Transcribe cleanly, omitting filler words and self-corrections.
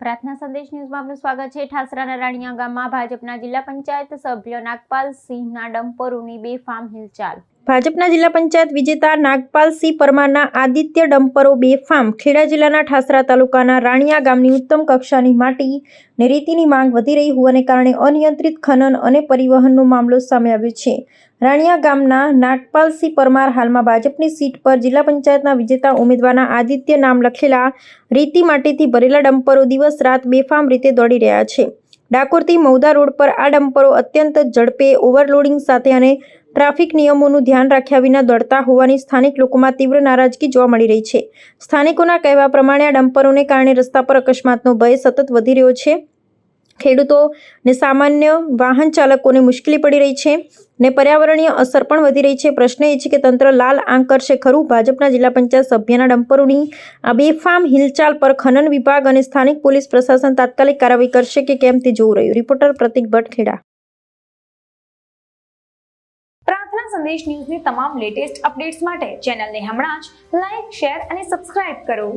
પ્રાર્થના સંદેશ ન્યૂઝમાં આપનું સ્વાગત છે। ઠાસરાના રાણીયા ગામમાં ભાજપના જિલ્લા પંચાયત સભ્ય નાગપાલસિંહના ડમ્પરોની બેફામ હિલચાલ। ભાજપના જિલ્લા પંચાયત વિજેતા નાગપાલસિંહ પરમારના આદિત્ય ડમ્પરો બેફામ। ખેડા જિલ્લાના ઠાસરા તાલુકાના રાણીયા ગામની ઉત્તમ કક્ષાની માટી ને રેતીની માંગ વધી રહી હોવાને કારણે અનિયંત્રિત ખનન અને પરિવહનનો મામલો સામે આવ્યો છે। રાણીયા ગામના નાગપાલસિંહ પરમાર હાલમાં ભાજપની સીટ પર જિલ્લા પંચાયતના વિજેતા ઉમેદવારના આદિત્ય નામ લખેલા રેતી માટીથી ભરેલા ડમ્પરો દિવસ રાત બેફામ રીતે દોડી રહ્યા છે। ડાકોરથી મૌદા રોડ પર આ ડમ્પરો અત્યંત ઝડપે ઓવરલોડિંગ સાથે અને ટ્રાફિક નિયમોનું ધ્યાન રાખ્યા વિના દોડતા હોવાની સ્થાનિક લોકોમાં તીવ્ર નારાજગી જોવા મળી રહી છે। સ્થાનિકોના કહેવા પ્રમાણે આ ડમ્પરોને કારણે રસ્તા પર અકસ્માતનો ભય સતત વધી રહ્યો છે। ખેડૂતો ને સામાન્ય વાહન ચાલકોને મુશ્કેલી પડી રહી છે ને પર્યાવરણીય અસર પણ વધી રહી છે। પ્રશ્ન એ છે કે તંત્ર લાલ આંખ કરશે ખરું? ભાજપના જિલ્લા પંચાયત સભ્યના ડમ્પરોની આ બેફામ હિલચાલ પર ખનન વિભાગ અને સ્થાનિક પોલીસ પ્રશાસન તાત્કાલિક કાર્યવાહી કરશે કે કેમ તે જોવું રહ્યું। રિપોર્ટર પ્રતિક ભટ્ટ, ખેડા। પ્રાર્થના સંદેશ ન્યૂઝની તમામ લેટેસ્ટ અપડેટ્સ માટે ચેનલને હમણાં જ લાઈક, શેર અને સબસ્ક્રાઇબ કરો।